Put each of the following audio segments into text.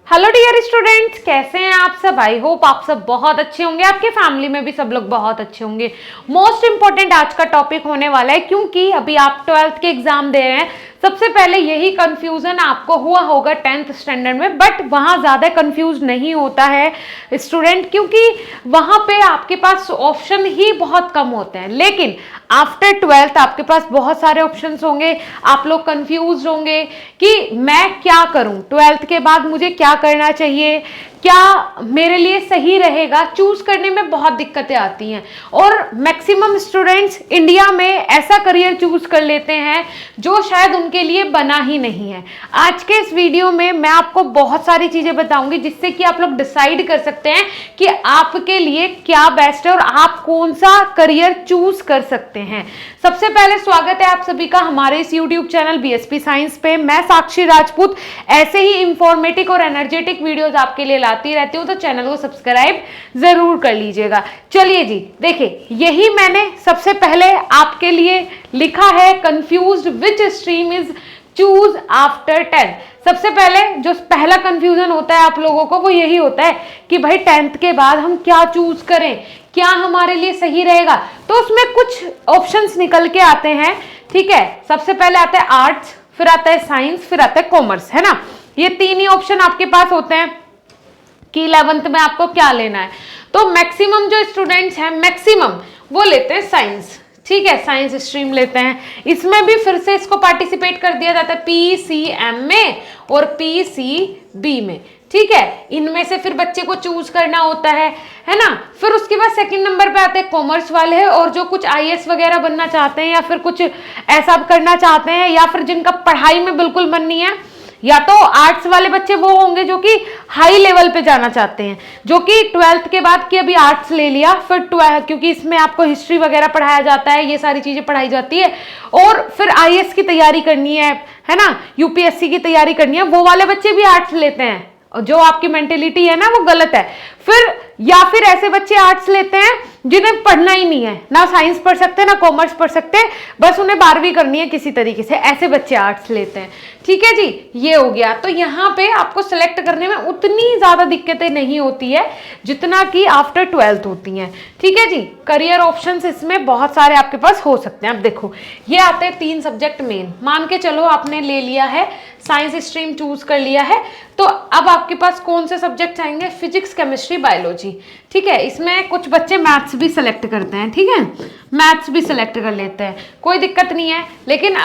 Hello dear students, कैसे हैं आप सब। आई होप आप सब बहुत अच्छे होंगे, आपके फैमिली में भी सब लोग बहुत अच्छे होंगे। मोस्ट इंपॉर्टेंट आज का टॉपिक होने वाला है, क्योंकि अभी आप 12th के एग्जाम दे रहे हैं। सबसे पहले यही कंफ्यूजन आपको हुआ होगा 10th स्टैंडर्ड में, बट वहां ज्यादा कंफ्यूज नहीं होता है स्टूडेंट, क्योंकि वहां पे आपके पास ऑप्शन ही बहुत कम होते हैं। लेकिन आफ्टर 12th आपके पास बहुत सारे ऑप्शंस होंगे। आप लोग कंफ्यूज होंगे कि मैं क्या करूं, 12th के बाद मुझे क्या करना चाहिए, क्या मेरे लिए सही रहेगा। चूज करने में बहुत दिक्कतें आती हैं और मैक्सिमम स्टूडेंट्स इंडिया में ऐसा करियर चूज कर लेते हैं जो शायद उनके लिए बना ही नहीं है। आज के इस वीडियो में मैं आपको बहुत सारी चीजें बताऊंगी जिससे कि आप लोग डिसाइड कर सकते हैं कि आपके लिए क्या बेस्ट है और आप कौन सा करियर चूज कर सकते हैं। सबसे पहले स्वागत है आप सभी का हमारे इस यूट्यूब चैनल बीएसपी साइंस पे। मैं साक्षी राजपूत ऐसे ही इंफॉर्मेटिव और एनर्जेटिक वीडियोस आपके लिए लाती रहती हूँ, तो चैनल को सब्सक्राइब जरूर कर लीजिएगा। चलिए जी, देखिए यही मैंने सबसे पहले आपके लिए लिखा है, confused which stream is choose after 10। सबसे पहले जो पहला कंफ्यूजन होता है आप लोगों को वो यही होता है कि भाई 10th के बाद हम क्या चूज करें, क्या हमारे लिए सही रहेगा। तो उसमें कुछ ऑप्शंस निकल के आते हैं, ठीक है। सबसे पहले आता है आर्ट्स, फिर आता है साइंस, फिर आता है कॉमर्स, है ना। ये तीन ही ऑप्शन आपके पास होते हैं कि 11th में आपको क्या लेना है। तो मैक्सिमम जो स्टूडेंट्स हैं मैक्सिमम वो लेते हैं साइंस, ठीक है, साइंस स्ट्रीम लेते हैं। इसमें भी फिर से इसको पार्टिसिपेट कर दिया जाता है पीसीएम में और पीसीबी में, ठीक है। इनमें से फिर बच्चे को चूज करना होता है ना। फिर उसके बाद सेकंड नंबर पे आते हैं कॉमर्स वाले और जो कुछ आईएएस वगैरह बनना चाहते हैं या फिर कुछ ऐसा करना चाहते हैं, या फिर जिनका पढ़ाई में बिल्कुल मन नहीं है। या तो आर्ट्स वाले बच्चे वो होंगे जो कि हाई लेवल पे जाना चाहते हैं, जो कि 12th के बाद की अभी आर्ट्स ले लिया, फिर 12 क्योंकि इसमें आपको हिस्ट्री वगैरह पढ़ाया जाता है, ये सारी चीजें पढ़ाई जाती है, और फिर आईएएस की तैयारी करनी है ना, यूपीएससी की तैयारी करनी है, वो वाले बच्चे भी आर्ट्स लेते हैं। जो आपकी मेंटेलिटी है ना वो गलत है। फिर या फिर ऐसे बच्चे आर्ट्स लेते हैं जिन्हें पढ़ना ही नहीं है, ना साइंस पढ़ सकते ना कॉमर्स पढ़ सकते, बस उन्हें 12वीं करनी है किसी तरीके से, ऐसे बच्चे आर्ट्स लेते हैं, ठीक है जी। ये हो गया। तो यहाँ पे आपको सिलेक्ट करने में उतनी ज्यादा दिक्कतें नहीं होती है जितना कि आफ्टर 12th होती हैं, ठीक है जी। करियर ऑप्शंस इसमें बहुत सारे आपके पास हो सकते हैं। अब देखो ये आते हैं 3 सब्जेक्ट मेन। मान के चलो आपने ले लिया है, साइंस स्ट्रीम चूज कर लिया है, तो अब आपके पास कौन से सब्जेक्ट आएंगे, फिजिक्स, केमिस्ट्री, बायोलॉजी, ठीक है। इसमें कुछ बच्चे मैथ्स भी सिलेक्ट करते हैं, ठीक है, मैथ्स भी सिलेक्ट कर लेते हैं, कोई दिक्कत नहीं है। लेकिन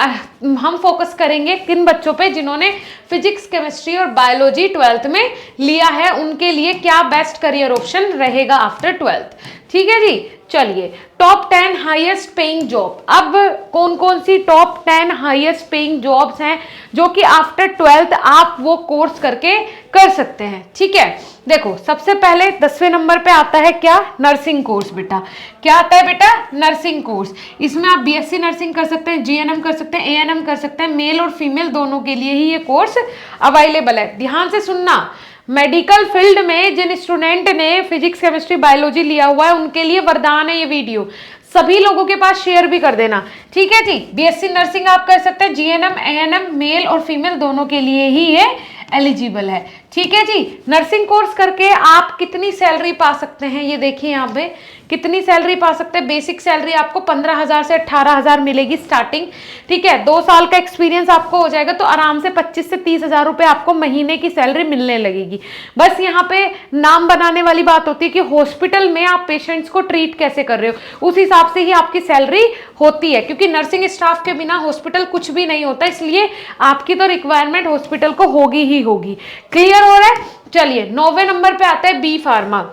हम फोकस करेंगे किन बच्चों पे जिन्होंने फिजिक्स, केमिस्ट्री और बायोलॉजी 12th में लिया है, उनके लिए क्या बेस्ट करियर ऑप्शन रहेगा आफ्टर 12th, ठीक है जी। चलिए, टॉप 10 हाईएस्ट पेइंग जॉब। अब कौन कौन सी टॉप 10 हाईएस्ट पेइंग जॉब्स हैं जो कि आफ्टर 12th आप वो कोर्स करके कर सकते हैं, ठीक है। देखो सबसे पहले 10वें नंबर पे आता है क्या, नर्सिंग कोर्स। बेटा क्या आता है बेटा, नर्सिंग कोर्स। इसमें आप बीएससी नर्सिंग कर सकते हैं, जीएनएम कर सकते हैं, एएनएम कर सकते हैं। मेल और फीमेल दोनों के लिए ही ये कोर्स अवेलेबल है। ध्यान से सुनना, मेडिकल फील्ड में जिन स्टूडेंट ने फिजिक्स, केमिस्ट्री, बायोलॉजी लिया हुआ है उनके लिए वरदान है ये वीडियो। सभी लोगों के पास शेयर भी कर देना, ठीक है जी। बीएससी नर्सिंग आप कर सकते हैं, जीएनएम, एएनएम, मेल और फीमेल दोनों के लिए ही ये एलिजिबल है, ठीक है जी। नर्सिंग कोर्स करके आप कितनी सैलरी पा सकते हैं, ये देखिए यहाँ पे कितनी सैलरी पा सकते हैं। बेसिक सैलरी आपको 15,000 से 18,000 मिलेगी स्टार्टिंग, ठीक है। 2 साल का एक्सपीरियंस आपको हो जाएगा तो आराम से 25 से 30,000 रुपए आपको महीने की सैलरी मिलने लगेगी। बस यहाँ पे नाम बनाने वाली बात होती है कि हॉस्पिटल में आप पेशेंट्स को ट्रीट कैसे कर रहे हो, उस हिसाब से ही आपकी सैलरी होती है, क्योंकि नर्सिंग स्टाफ के बिना हॉस्पिटल कुछ भी नहीं होता, इसलिए आपकी तो रिक्वायरमेंट हॉस्पिटल को होगी ही होगी। क्लियर हो रहा है। चलिए 9वें नंबर पे आता है बी फार्मा।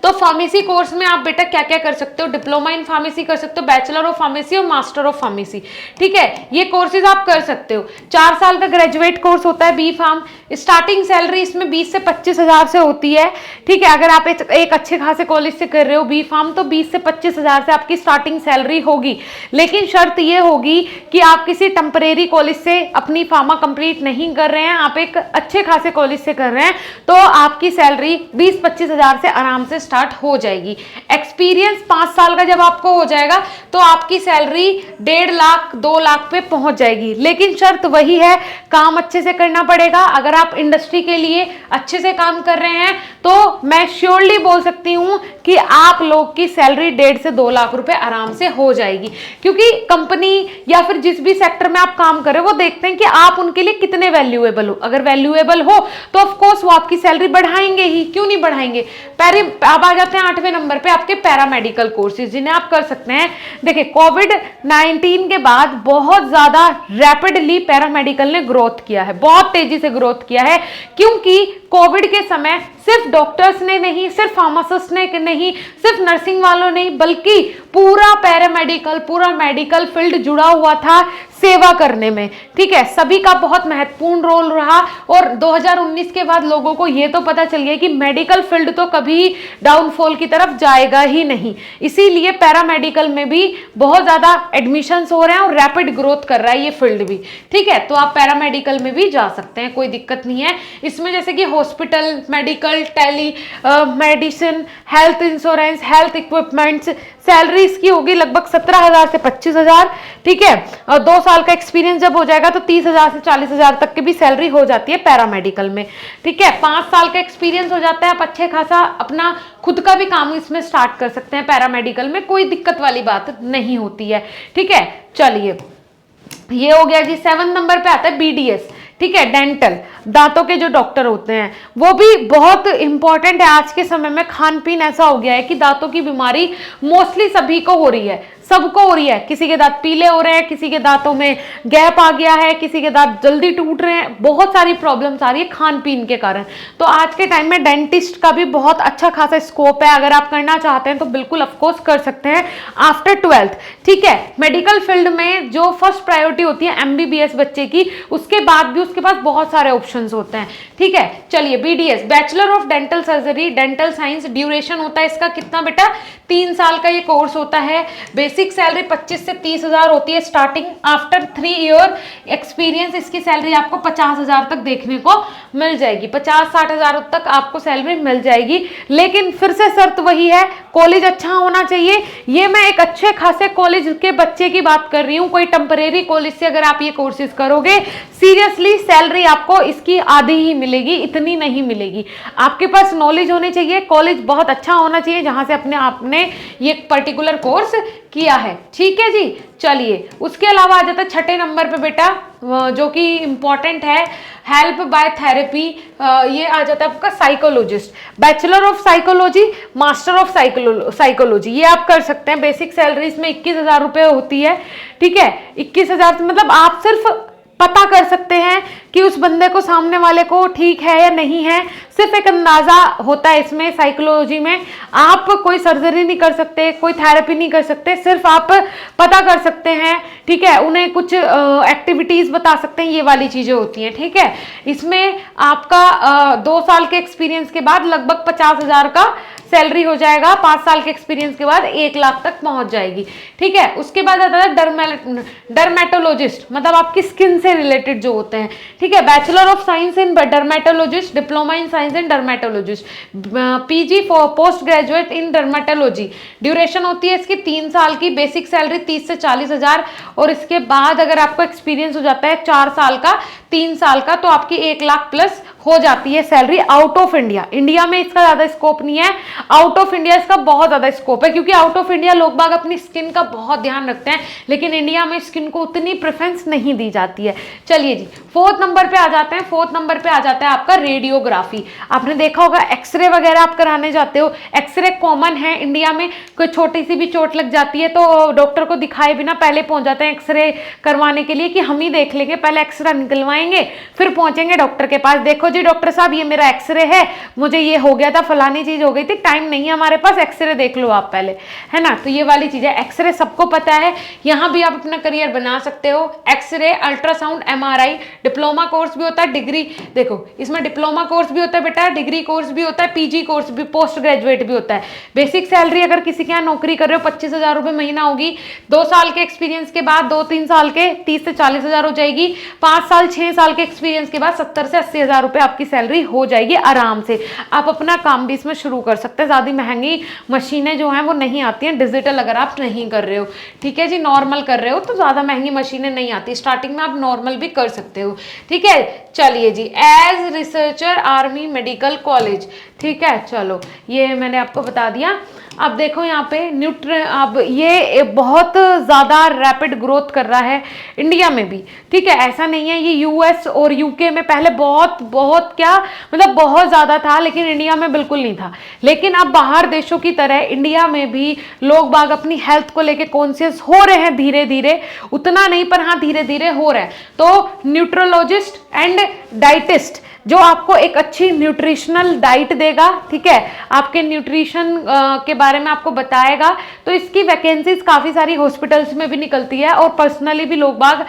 तो फार्मेसी कोर्स में आप बेटा क्या क्या कर सकते हो, डिप्लोमा इन फार्मेसी कर सकते हो, बैचलर ऑफ फार्मेसी और मास्टर ऑफ फार्मेसी, ठीक है। ये कोर्सेज आप कर सकते हो। 4 साल का ग्रेजुएट कोर्स होता है बी फार्म। स्टार्टिंग सैलरी इसमें 20 से 25,000 से होती है, ठीक है। अगर आप एक अच्छे खासे कॉलेज से कर रहे हो बी फार्म तो 20 से 25,000 से आपकी स्टार्टिंग सैलरी होगी। लेकिन शर्त ये होगी कि आप किसी टेम्परेरी कॉलेज से अपनी फार्मा कंप्लीट नहीं कर रहे हैं, आप एक अच्छे खासे कॉलेज से कर रहे हैं, तो आपकी सैलरी 20-25,000 से आराम से स्टार्ट हो जाएगी। एक्सपीरियंस 5 साल का जब आपको हो जाएगा तो आपकी सैलरी 1.5 लाख 2 लाख पे पहुंच जाएगी। लेकिन शर्त वही है, काम अच्छे से करना पड़ेगा। अगर आप इंडस्ट्री के लिए अच्छे से काम कर रहे हैं तो मैं श्योरली बोल सकती हूं कि आप लोग की सैलरी 1.5 से 2 लाख रुपए आराम से हो जाएगी, क्योंकि कंपनी या फिर जिस भी सेक्टर में आप काम कर रहे हो वो देखते हैं कि आप उनके लिए कितने वैल्यूएबल हो। अगर वैल्यूएबल हो तो ऑफ कोर्स वो आपकी सैलरी बढ़ाएंगे ही, क्यों नहीं बढ़ाएंगे। अब आ जाते हैं 8वें नंबर पे आपके पैरामेडिकल कोर्सेज, जिन्हें आप कर सकते हैं। देखिए, कोविड-19 के बाद बहुत ज्यादा रैपिडली पैरामेडिकल ने ग्रोथ किया है, बहुत तेजी से ग्रोथ किया है, क्योंकि कोविड के समय सिर्फ डॉक्टर्स ने नहीं, सिर्फ फार्मासिस्ट ने नहीं, सिर्फ नर्सिंग वालों नहीं, बल्कि पूरा पैरामेडिकल, पूरा मेडिकल फील्ड जुड़ा हुआ था सेवा करने में। ठीक है, सभी का बहुत महत्वपूर्ण रोल रहा। और 2019 के बाद लोगों को यह तो पता चल गया कि मेडिकल फील्ड तो कभी डाउनफॉल की तरफ जाएगा ही नहीं, इसीलिए पैरामेडिकल में भी बहुत ज्यादा एडमिशंस हो रहे हैं और रैपिड ग्रोथ कर रहा है ये फील्ड भी। ठीक है, तो आप पैरामेडिकल में भी जा सकते हैं, कोई दिक्कत नहीं है इसमें। जैसे कि hospital, medical, telemedicine, health insurance, health equipments, salary इसकी होगी लगभग 17,000 से 25,000। ठीक है, और 2 साल का एक्सपीरियंस जब हो जाएगा तो 30,000 से 40,000 तक की भी सैलरी हो जाती है पैरामेडिकल में। ठीक है, 5 साल का एक्सपीरियंस हो जाता है, आप अच्छे खासा अपना खुद का भी काम इसमें स्टार्ट कर सकते हैं पैरामेडिकल में, कोई दिक्कत वाली बात नहीं होती है। ठीक है, चलिए ये हो गया जी। 7 नंबर पे आता है BDS। ठीक है, डेंटल, दांतों के जो डॉक्टर होते हैं वो भी बहुत इंपॉर्टेंट है। आज के समय में खान पीन ऐसा हो गया है कि दांतों की बीमारी मोस्टली सभी को हो रही है, सबको हो रही है। किसी के दांत पीले हो रहे हैं, किसी के दांतों में गैप आ गया है, किसी के दांत जल्दी टूट रहे हैं, बहुत सारी प्रॉब्लम्स आ रही है खान पीन के कारण। तो आज के टाइम में डेंटिस्ट का भी बहुत अच्छा खासा स्कोप है, अगर आप करना चाहते हैं तो बिल्कुल ऑफकोर्स कर सकते हैं आफ्टर 12th। ठीक है, मेडिकल फील्ड में जो फर्स्ट प्रायोरिटी होती है MBBS बच्चे की, उसके बाद भी उसके पास बहुत सारे ऑप्शंस होते हैं। ठीक है, चलिए BDS, bachelor of dental surgery dental science, duration होता है इसका कितना बेटा, 3 साल का ये कोर्स होता है। बेसिक सैलरी 25 से 30,000 होती है स्टार्टिंग। आफ्टर 3 ईयर एक्सपीरियंस इसकी सैलरी आपको 50,000 तक देखने को मिल जाएगी, 50-60,000 तक आपको सैलरी मिल जाएगी। लेकिन फिर से शर्त वही है, कॉलेज अच्छा होना चाहिए। ये मैं एक अच्छे खासे कॉलेज के बच्चे की बात कर रही हूँ, कोई टेम्परेरी कॉलेज से अगर आप ये कोर्सेज करोगे, सीरियसली सैलरी आपको इसकी आधी ही मिलेगी, इतनी नहीं मिलेगी। आपके पास नॉलेज होनी चाहिए, कॉलेज बहुत अच्छा होना चाहिए जहां से आपने ये पर्टिकुलर कोर्स किया है। ठीक है जी, चलिए उसके अलावा आ जाता है 6ठे नंबर पे बेटा, जो कि इंपॉर्टेंट है, हेल्प बाय थेरेपी। ये आ जाता है आपका psychologist, bachelor of psychology, master of psychology, ये आप कर सकते हैं। बेसिक सैलरी इसमें 21,000 रुपये होती है। ठीक है, 21,000 मतलब आप सिर्फ पता कर सकते हैं कि उस बंदे को, सामने वाले को ठीक है या नहीं है, सिर्फ एक अंदाजा होता है इसमें। साइकोलॉजी में आप कोई सर्जरी नहीं कर सकते, कोई थेरेपी नहीं कर सकते, सिर्फ आप पता कर सकते हैं। ठीक है, उन्हें कुछ एक्टिविटीज बता सकते हैं, ये वाली चीजें होती हैं। ठीक है, इसमें आपका 2 साल के एक्सपीरियंस के बाद लगभग 50,000 का सैलरी हो जाएगा, 5 साल के एक्सपीरियंस के बाद 1 लाख तक पहुंच जाएगी। ठीक है, उसके बाद आता है डर्मेटोलॉजिस्ट, मतलब आपकी स्किन से रिलेटेड जो होते हैं। ठीक है, bachelor of science in dermatologist, diploma in science in dermatologist, PG post graduate in dermatology. Duration होती है इसकी 3 साल की, बेसिक सैलरी 30 से 40,000। और इसके बाद अगर आपको एक्सपीरियंस हो जाता है 4 साल का, 3 साल का, तो आपकी 1 लाख प्लस हो जाती है salary out of India. India में इसका ज्यादा स्कोप नहीं है, आउट ऑफ इंडिया इसका बहुत ज्यादा स्कोप है, क्योंकि आउट ऑफ इंडिया लोग बाग अपनी स्किन का बहुत ध्यान रखते हैं, लेकिन इंडिया में स्किन को उतनी प्रेफरेंस नहीं दी जाती है। चलिए जी, 4th नंबर पे आ जाते हैं। 4th नंबर पे आ जाता है आपका रेडियोग्राफी। आपने देखा होगा एक्सरे वगैरह आप कराने जाते हो, एक्सरे कॉमन है इंडिया में। कोई छोटी सी भी चोट लग जाती है तो डॉक्टर को दिखाए बिना पहले पहुंच जाते हैं एक्सरे करवाने के लिए कि हम ही देख लेंगे, पहले एक्सरे निकलवाएंगे फिर पहुंचेंगे डॉक्टर के पास। देखो जी डॉक्टर साहब, ये मेरा एक्सरे है, मुझे ये हो गया था, फलानी चीज हो गई थी, टाइम नहीं है हमारे पास, एक्सरे देख लो आप पहले, है ना। तो ये वाली चीज है, एक्सरे सबको पता है, यहाँ भी आप अपना करियर बना सकते हो। X ray, ultrasound, MRI, diploma course भी होता है, डिग्री, देखो इसमें डिप्लोमा कोर्स भी होता है बेटा, डिग्री कोर्स भी होता है, PG कोर्स भी, पोस्ट ग्रेजुएट भी होता है। बेसिक सैलरी अगर किसी के यहाँ नौकरी कर रहे हो 25,000 रुपये महीना होगी। 2 साल के एक्सपीरियंस के बाद, 2-3 साल के 30 से 40,000 हो जाएगी। 5 साल 6 साल के एक्सपीरियंस के बाद 70 से 80,000 रुपये आपकी सैलरी हो जाएगी आराम से। आप अपना काम भी इसमें शुरू कर सकते हैं। ज़्यादा महंगी मशीनें जो हैं वो नहीं आती हैं डिजिटल, अगर आप नहीं कर रहे हो, ठीक है जी, नॉर्मल कर रहे हो तो ज़्यादा महंगी मशीनें नहीं आती, स्टार्टिंग में आप नॉर्मल भी कर सकते हो, ठीक है। चलिए जी, as researcher army medical college, ठीक है, चलो ये मैंने आपको बता दिया। अब देखो यहाँ पे अब ये बहुत ज़्यादा रैपिड ग्रोथ कर रहा है इंडिया में भी, ठीक है, ऐसा नहीं है। ये यूएस और यूके में पहले बहुत बहुत क्या मतलब बहुत ज़्यादा था, लेकिन इंडिया में बिल्कुल नहीं था। लेकिन अब बाहर देशों की तरह इंडिया में भी लोग बाग अपनी हेल्थ को लेके कॉन्शियस हो रहे हैं धीरे धीरे, उतना नहीं पर हाँ धीरे धीरे हो रहा है। तो न्यूट्रोलॉजिस्ट एंड डाइटिस्ट जो आपको एक अच्छी न्यूट्रिशनल डाइट देगा, ठीक है, आपके न्यूट्रिशन के बारे में आपको बताएगा, तो इसकी वैकेंसीज काफ़ी सारी हॉस्पिटल्स में भी निकलती है और पर्सनली भी लोग बाग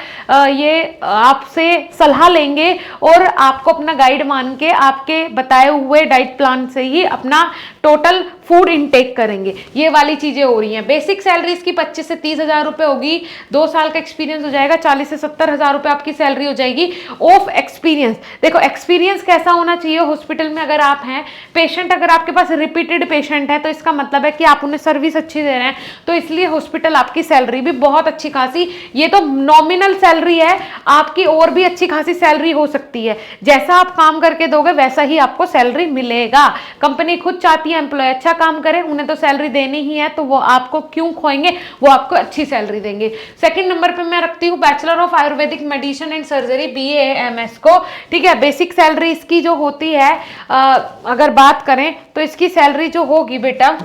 ये आपसे सलाह लेंगे और आपको अपना गाइड मान के आपके बताए हुए डाइट प्लान से ही अपना टोटल फूड इनटेक करेंगे। ये वाली चीज़ें हो रही हैं। बेसिक सैलरी इसकी 25 से 30 हज़ार रुपये होगी, 2 साल का एक्सपीरियंस हो जाएगा, 40 से 70 हज़ार रुपये आपकी सैलरी हो जाएगी ऑफ एक्सपीरियंस। देखो एक्सपीरियंस कैसा होना चाहिए हॉस्पिटल में, अगर आप हैं पेशेंट, अगर आपके पास रिपीटेड पेशेंट है तो इसका मतलब है कि आप उन्हें सर्विस अच्छी दे रहे हैं, तो इसलिए हॉस्पिटल आपकी सैलरी भी बहुत अच्छी खासी, ये तो नॉमिनल सैलरी है, आपकी और भी अच्छी खासी सैलरी हो सकती है। जैसा आप काम करके दोगे वैसा ही आपको सैलरी मिलेगा। कंपनी खुद चाहती है एम्प्लॉय अच्छा काम करे, उन्हें तो सैलरी देनी ही है, तो वो आपको क्यों खोएंगे, वो आपको अच्छी सैलरी देंगे। सेकंड नंबर पे मैं रखती हूँ bachelor of Ayurvedic medicine and surgery BAMS को, ठीक है। बेसिक सैलरी इसकी जो होती है अगर बात करें तो इसकी सैलरी जो होगी बेटा,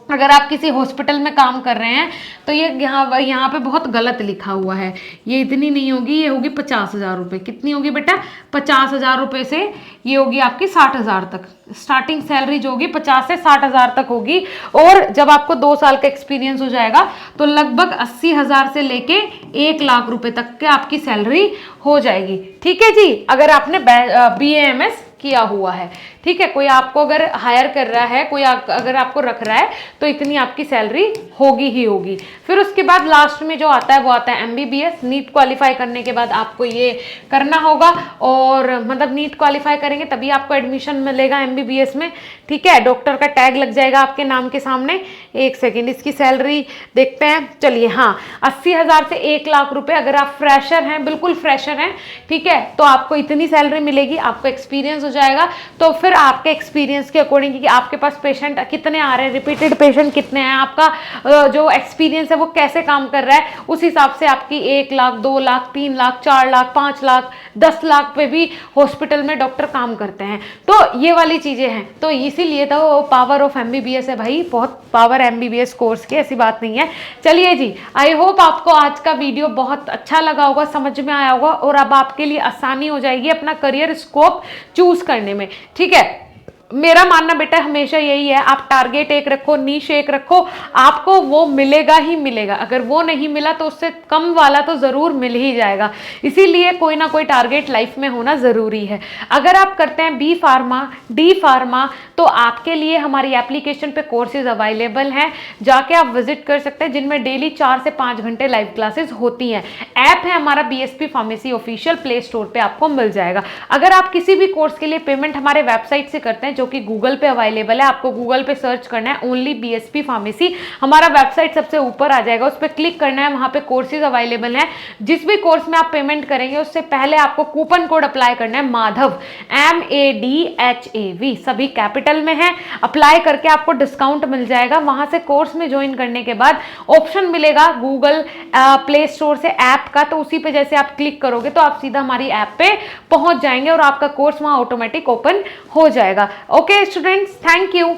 अगर आप किसी हॉस्पिटल में काम कर रहे हैं तो ये यहाँ पे बहुत गलत लिखा हुआ है, ये इतनी नहीं होगी, ये होगी 50 हज़ार रुपये। कितनी होगी बेटा? 50 हज़ार रुपये से ये होगी आपकी 60 हज़ार तक। स्टार्टिंग सैलरी जो होगी 50 से 60 हज़ार तक होगी, और जब आपको 2 साल का एक्सपीरियंस हो जाएगा तो लगभग 80 हज़ार से लेके 1 लाख रुपए तक के आपकी सैलरी हो जाएगी, ठीक है जी, अगर आपने BAMS किया हुआ है, ठीक है। कोई आपको अगर हायर कर रहा है, कोई अगर आपको रख रहा है तो इतनी आपकी सैलरी होगी ही होगी। फिर उसके बाद लास्ट में जो आता है वो आता है MBBS। नीट क्वालिफाई करने के बाद आपको ये करना होगा, और मतलब नीट क्वालिफाई करेंगे तभी आपको एडमिशन मिलेगा MBBS में, ठीक है। डॉक्टर का टैग लग जाएगा आपके नाम के सामने। एक सेकेंड, इसकी सैलरी देखते हैं, चलिए, हाँ, 80 हज़ार से 1 लाख रुपए। अगर आप फ्रेशर हैं, बिल्कुल फ्रेशर हैं, ठीक है, तो आपको इतनी सैलरी मिलेगी, आपको एक्सपीरियंस हो जाएगा। तो फिर आपके एक्सपीरियंस के अकॉर्डिंग कि आपके पास पेशेंट कितने आ रहे हैं, रिपीटेड पेशेंट कितने हैं, आपका जो एक्सपीरियंस है वो कैसे काम कर रहा है, उस हिसाब से आपकी 1 लाख, 2 लाख, 3 लाख, 4 लाख, 5 लाख, 10 लाख पे भी हॉस्पिटल में डॉक्टर काम करते हैं। तो ये वाली चीज़ें हैं, तो इसीलिए तो पावर ऑफ MBBS है भाई, बहुत पावर MBBS कोर्स की, ऐसी बात नहीं है। चलिए जी, आई होप आपको आज का वीडियो बहुत अच्छा लगा होगा, समझ में आया होगा, और अब आपके लिए आसानी हो जाएगी अपना करियर स्कोप चूज करने में, ठीक है। मेरा मानना बेटा हमेशा यही है, आप टारगेट एक रखो, नीश एक रखो, आपको वो मिलेगा ही मिलेगा। अगर वो नहीं मिला तो उससे कम वाला तो ज़रूर मिल ही जाएगा। इसीलिए कोई ना कोई टारगेट लाइफ में होना ज़रूरी है। अगर आप करते हैं B फार्मा, D फार्मा, तो आपके लिए हमारी एप्लीकेशन पे कोर्सेज अवेलेबल हैं, जाके आप विजिट कर सकते हैं, जिनमें डेली 4 से 5 घंटे लाइव क्लासेस होती हैं। ऐप है हमारा BSP pharmacy official, play store पे आपको मिल जाएगा। अगर आप किसी भी कोर्स के लिए पेमेंट हमारे वेबसाइट से करते हैं, जो कि गूगल पे अवेलेबल है, आपको गूगल पे सर्च करना है ओनली BSP फार्मेसी, हमारा वेबसाइट सबसे ऊपर आ जाएगा, उस पर क्लिक करना है, वहां पे कोर्सेज अवेलेबल हैं। जिस भी कोर्स में आप पेमेंट करेंगे उससे पहले आपको कूपन कोड अप्लाई करना है, माधव, MADHAV, सभी कैपिटल में है। अप्लाई करके आपको डिस्काउंट मिल जाएगा। वहां से कोर्स में ज्वाइन करने के बाद ऑप्शन मिलेगा गूगल प्ले स्टोर से ऐप का, तो उसी पे जैसे आप क्लिक करोगे तो आप सीधा हमारी ऐप पे पहुंच जाएंगे और आपका कोर्स वहां ऑटोमेटिक ओपन हो जाएगा। Okay students, thank you.